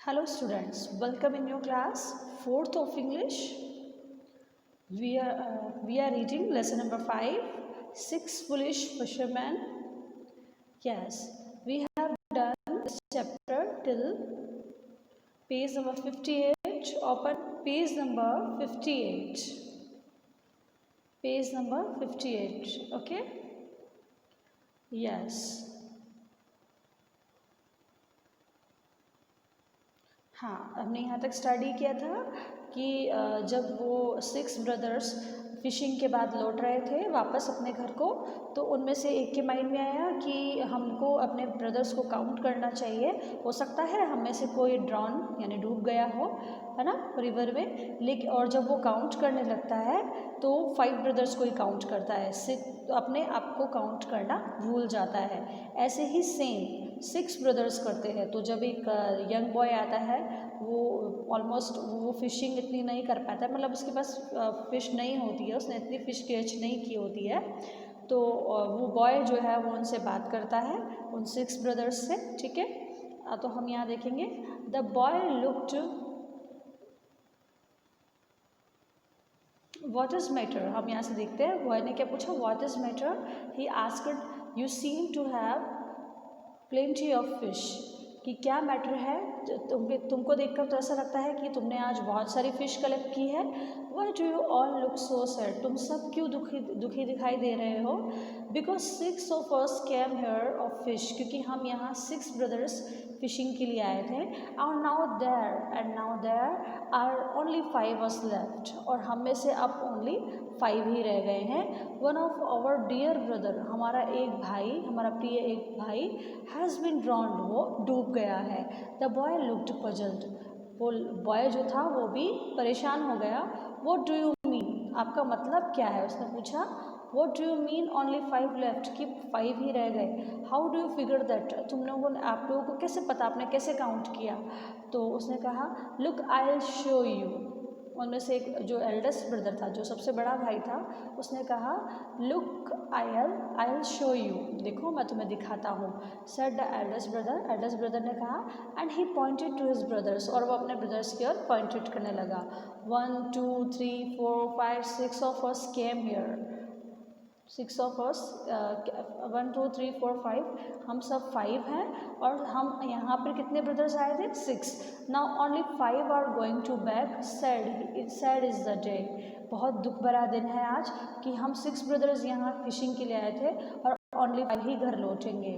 Hello students, welcome in your class 4th of English. We are reading lesson number 5, 6 Foolish Fishermen. Yes, we have done this chapter till page number 58. Open page number 58. Page number 58. Okay? Yes. हाँ, हमने यहाँ तक study किया था कि जब वो 6 brothers fishing के बाद लौट रहे थे वापस अपने घर को, तो उनमें से एक के माइंड में आया कि हमको अपने ब्रदर्स को काउंट करना चाहिए। हो सकता है हम में से कोई ड्रॉन यानी डूब गया हो, है ना, रिवर में। लेकिन और जब वो काउंट करने लगता है तो 5 ब्रदर्स को ही काउंट करता है, तो अपने आप को काउंट करना भूल जाता है। ऐसे ही सेम 6 ब्रदर्स करते हैं। तो जब एक यंग बॉय आता है, वो ऑलमोस्ट वो फिशिंग इतनी नहीं कर पाता है, मतलब उसके पास फ़िश नहीं होती है, उसने इतनी फ़िश कैच नहीं की होती है। तो वो बॉय जो है वो उनसे बात करता है, उन 6 ब्रदर्स से। ठीक है, तो हम यहाँ देखेंगे the boy looked what is matter. हम यहाँ से देखते हैं बॉय ने क्या पूछा, what is matter. He asked you seem to have plenty of fish, कि क्या मैटर है, तुमको देखकर तो ऐसा लगता है कि तुमने आज बहुत सारी फ़िश कलेक्ट की है। Why do you all look so sad, तुम सब क्यों दुखी दिखाई दे रहे हो। Because 6 of us came here of fish, क्योंकि हम यहाँ 6 ब्रदर्स फिशिंग के लिए आए थे। और now there are only 5 us left, और हम में से अब ओनली 5 ही रह गए हैं। One of our dear brother, हमारा एक भाई, हमारा प्रिय एक भाई, हैज़ बीन ड्रॉन्ड, वो डूब गया है। द बॉय लुक्ड पजल्ड, वो बॉय जो था वो भी परेशान हो गया। व्हाट डू यू मीन, आपका मतलब क्या है, उसने पूछा। What do you mean only 5 left, कि 5 ही रह गए। How do you figure that, तुम लोगों ने, आप लोगों को कैसे पता, आपने कैसे काउंट किया। तो उसने कहा look I will show you. उनमें से एक जो एल्डेस्ट ब्रदर था, जो सबसे बड़ा भाई था, उसने कहा look I will show you, देखो मैं तुम्हें दिखाता हूँ। सेड द एल्डेस्ट ब्रदर ने कहा। And he pointed to his brothers, और वो अपने ब्रदर्स की ओर पॉइंटेड करने लगा। 1 2 3 4 5 6 of us came here, 6 of us, 1 2 3 4 5, हम सब 5 हैं। और हम यहाँ पर कितने ब्रदर्स आए थे, 6। Now only 5 are going to back, sad is the day, बहुत दुख भरा दिन है आज कि हम 6 ब्रदर्स यहाँ फिशिंग के लिए आए थे और ओनली 5 ही घर लौटेंगे।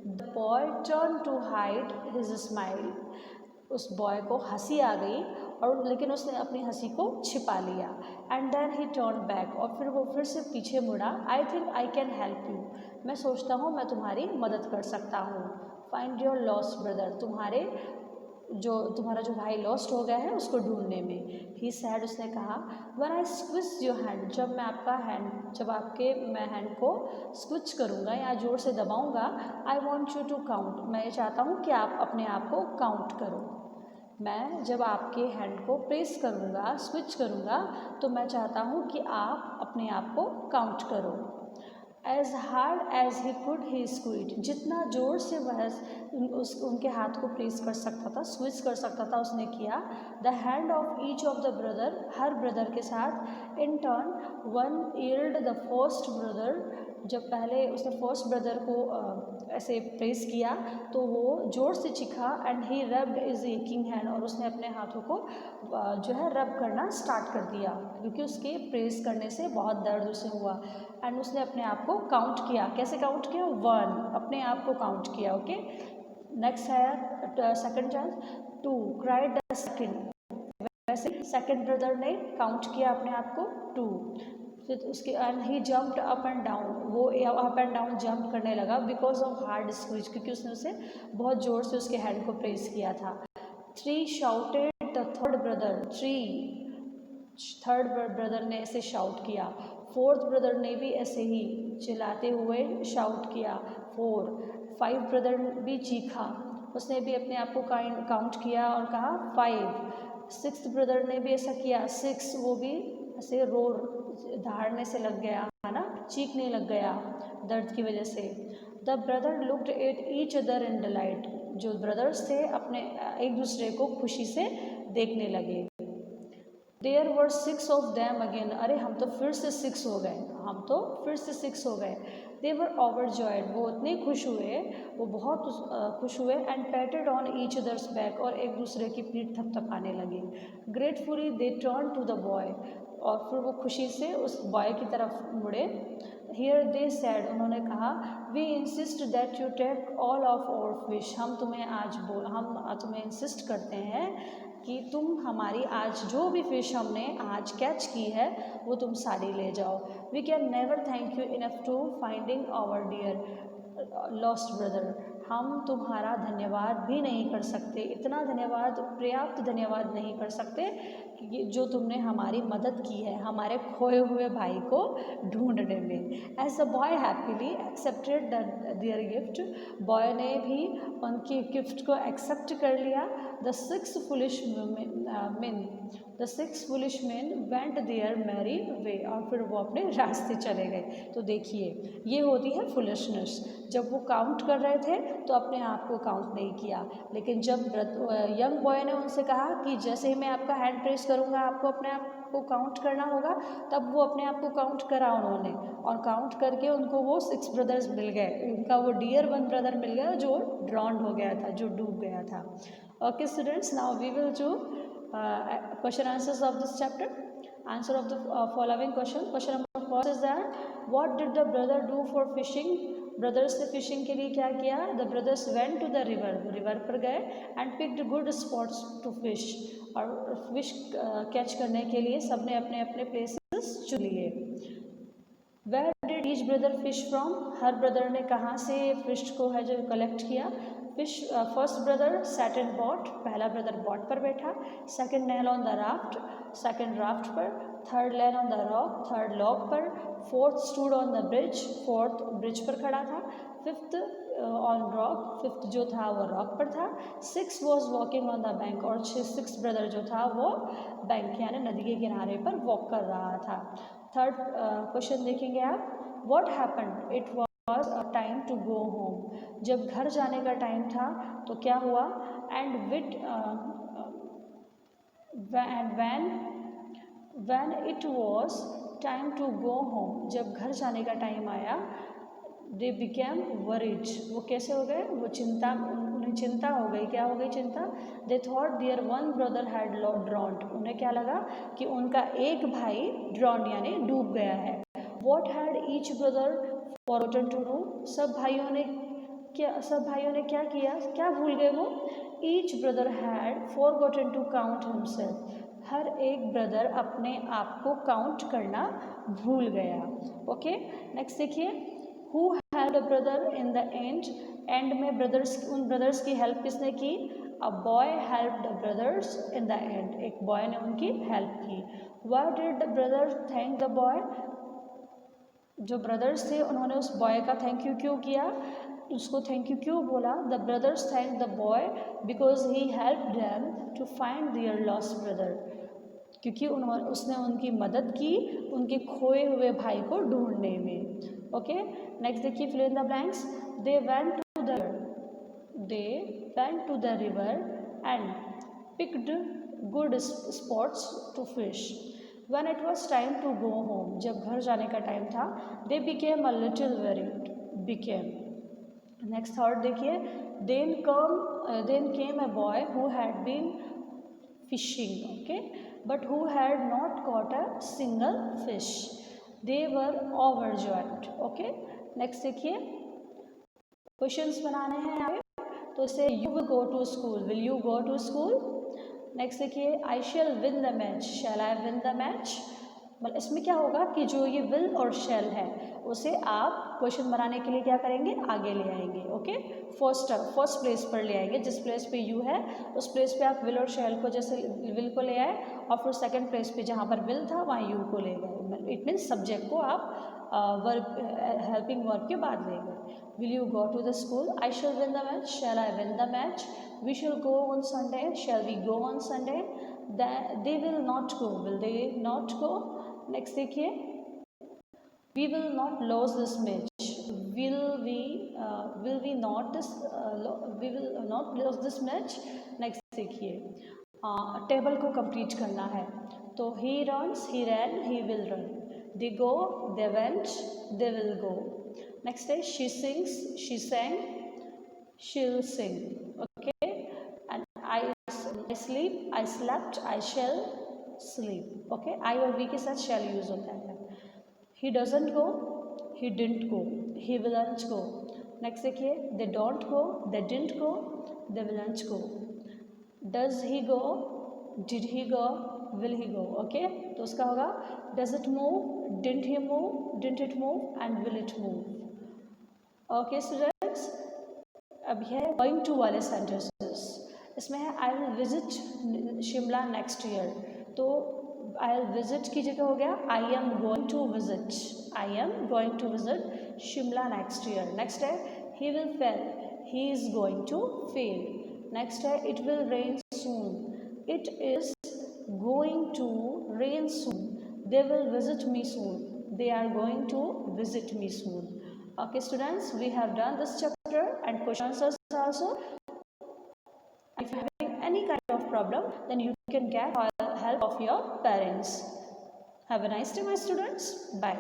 The boy turn to hide his smile, उस बॉय को हंसी आ गई, और लेकिन उसने अपनी हंसी को छिपा लिया। And then he turn back, और फिर वो फिर से पीछे मुड़ा। I think I can help you, मैं सोचता हूँ मैं तुम्हारी मदद कर सकता हूँ। फाइंड योर लॉस्ट ब्रदर, तुम्हारा जो भाई लॉस्ट हो गया है उसको ढूंढने में। ही सैड, उसने कहा। When I squeeze your hand, जब मैं हैंड को स्क्विच करूँगा या जोर से दबाऊँगा, I want you to count, मैं ये चाहता हूँ कि आप अपने आप को काउंट करो। मैं जब आपके हैंड को प्रेस करूँगा, स्विच करूँगा, तो मैं चाहता हूँ कि आप अपने आप को काउंट करो। As hard as he could he squeezed, जितना ज़ोर से वह उनके हाथ को प्रेस कर सकता था, स्विच कर सकता था, उसने किया। The hand of each of the brother, her brother के साथ। In turn one yield the first brother, जब पहले उसने फर्स्ट ब्रदर को ऐसे प्रेस किया तो वो ज़ोर से चीखा। And he rubbed his aching hand, और उसने अपने हाथों को जो है रब करना स्टार्ट कर दिया, क्योंकि उसके प्रेस करने से बहुत दर्द उसे हुआ। एंड उसने अपने आप को काउंट किया। कैसे काउंट किया, 1, अपने आप को काउंट किया। ओके, नेक्स्ट है second chance, 2 cried the second, वैसे सेकंड ब्रदर ने काउंट किया अपने आप को 2। फिर उसके and he jumped up and down, वो अप एंड डाउन जंप करने लगा बिकॉज ऑफ हार्ड स्क्वीज, क्योंकि उसने उसे बहुत ज़ोर से उसके हैंड को प्रेस किया था। 3 shouted the third brother, third brother ने ऐसे शाउट किया। फोर्थ ब्रदर ने भी ऐसे ही चिल्लाते हुए शाउट किया 4। 5 ब्रदर भी चीखा, उसने भी अपने आप को काउंट किया और कहा 5। 6th ब्रदर ने भी ऐसा किया 6, वो भी ऐसे दहाड़ने से लग गया, है ना, चीखने लग गया दर्द की वजह से। The brother looked at each other in delight, जो ब्रदर्स थे अपने एक दूसरे को खुशी से देखने लगे। There were 6 of them again, अरे हम तो फिर से 6 हो गए, हम तो फिर से 6 हो गए। दे वर ओवरजॉयड, वो इतने खुश हुए, वो बहुत खुश हुए। And patted on each other's back, और एक दूसरे की पीठ थपथपाने लगे। Gratefully they turn to the boy, और फिर वो खुशी से उस बॉय की तरफ मुड़े। हियर दे सैड, उन्होंने कहा, we insist that you take all of our fish, हम तुम्हें इंसिस्ट करते हैं कि तुम हमारी आज जो भी फ़िश हमने आज कैच की है वो तुम सारी ले जाओ। We can never thank you enough to finding our dear lost brother, हम तुम्हारा धन्यवाद भी नहीं कर सकते, इतना धन्यवाद, पर्याप्त धन्यवाद नहीं कर सकते कि जो तुमने हमारी मदद की है हमारे खोए हुए भाई को ढूंढने में। As the boy happily accepted their gift, boy ने भी उनकी गिफ्ट को एक्सेप्ट कर लिया। The six foolish man went their merry way, और फिर वो अपने रास्ते चले गए। तो देखिए ये होती है फुलिशनेस। जब वो काउंट कर रहे थे तो अपने आप को काउंट नहीं किया, लेकिन जब यंग बॉय ने उनसे कहा कि जैसे ही मैं आपका हैंड प्रेस करूँगा आपको अपने आप को काउंट करना होगा, तब वो अपने आप को काउंट करा उन्होंने, और काउंट करके उनको वो 6 ब्रदर्स मिल गए। उनका वो डियर 1 ब्रदर मिल गया जो ड्रॉन्ड हो गया था, जो डूब गया था। Okay students, now we will do question answers of this chapter. Answer of the following question. Question number 1 is that what did the brother do for fishing? Brothers ने फिशिंग के लिए क्या किया? The brothers went to the river, river पर गए, and picked good spots to fish, और fish catch करने के लिए सबने अपने अपने प्लेसेस चुन लिए। Where did each brother fish from, हर ब्रदर ने कहाँ से फिश को है जो कलेक्ट किया? Fish first brother sat in boat, पहला ब्रदर बॉट पर बैठा। Second knelt on the raft, second raft पर। Third land on the rock, third rock पर। Fourth stood on the bridge, fourth bridge पर खड़ा था। फिफ्थ ऑन रॉक, फिफ्थ जो था वो रॉक पर था। Six was walking on the bank, और सिक्स ब्रदर जो था वो बैंक यानी नदी के किनारे पर वॉक कर रहा था। थर्ड क्वेश्चन देखेंगे आप, what happened, it was a time to go home, जब घर जाने का टाइम था तो क्या हुआ? And when it was time to go home, जब घर जाने का टाइम आया, दे बिकेम वरीड, वो कैसे हो गए? वो उन्हें चिंता हो गई। क्या हो गई चिंता? They thought there 1 brother had drowned, उन्हें क्या लगा कि उनका एक भाई ड्रॉन्ड यानी डूब गया है। What had each brother forgotten to do, सब भाइयों ने क्या किया, क्या भूल गए वो? Each brother had forgotten to count himself, हर एक ब्रदर अपने आप को काउंट करना भूल गया। ओके, नेक्स्ट देखिए, who helped the brother in the end, end में उन ब्रदर्स की हेल्प किसने की? A boy helped the brothers in the end, एक बॉय ने उनकी हेल्प की। Why did the brother thank the boy, जो ब्रदर्स थे उन्होंने उस बॉय का थैंक यू क्यों किया, उसको थैंक यू क्यों बोला? The brothers thank the boy because he help them to find their lost brother, क्योंकि उसने उनकी मदद की उनके खोए हुए भाई को ढूंढने में। ओके, नेक्स्ट देखिए, fill in the blanks. They went to the river and picked good spots to fish. When it was time to go home, जब घर जाने का टाइम था, they became a little worried, became। Next third देखिए, then came a boy who had been fishing, okay, but who had not caught a single fish. They were overjoyed, okay। Next देखिए, questions बनाने हैं यहाँ पे, तो इसे you will go to school, will you go to school। Next देखिए, I shall win the match, shall I win the match. मतलब इसमें क्या होगा कि जो ये विल और शेल है उसे आप क्वेश्चन बनाने के लिए क्या करेंगे? आगे ले आएंगे। ओके, फर्स्ट प्लेस पर ले आएंगे, जिस प्लेस पे यू है उस प्लेस पे आप विल और शेल को, जैसे विल को ले आए, और फिर सेकंड प्लेस पे जहाँ पर विल था वहाँ यू को ले गए। इट मीन्स सब्जेक्ट को आप वर्ब, हेल्पिंग वर्ब के बाद ले गए। Will you go to the school, I shall win the match, shall I win the match. We shall go on Sunday, shall we go on Sunday? They will not go, will they not go? Next देखिए, we will not lose this match, will we not this we will not lose this match. Next देखिए, table को complete करना है, तो he runs, he ran, he will run. They go, they went, they will go. Next है, she sings, she sang, she'll sing. Okay, and I sleep, I slept, I shall sleep. Okay, I और we के साथ shall use होता है. He doesn't go, he didn't go, he willn't go. Next देखिए, they don't go, they didn't go, they willn't go. Does he go, did he go, will he go. Okay, तो उसका होगा does it move, didn't he move, didn't it move, and will it move. Okay students, अब है going to वाले sentences. इसमें है I will visit Shimla next year. तो I will visit की जगह हो गया I am going to visit. I am going to visit Shimla next year. Next है he will fail, he is going to fail. Next है it will rain soon, it is going to rain soon. They will visit me soon, they are going to visit me soon. Okay students, we have done this chapter and question answers also. If you are having any kind of problem, then you can get help of your parents. Have a nice day my students. Bye.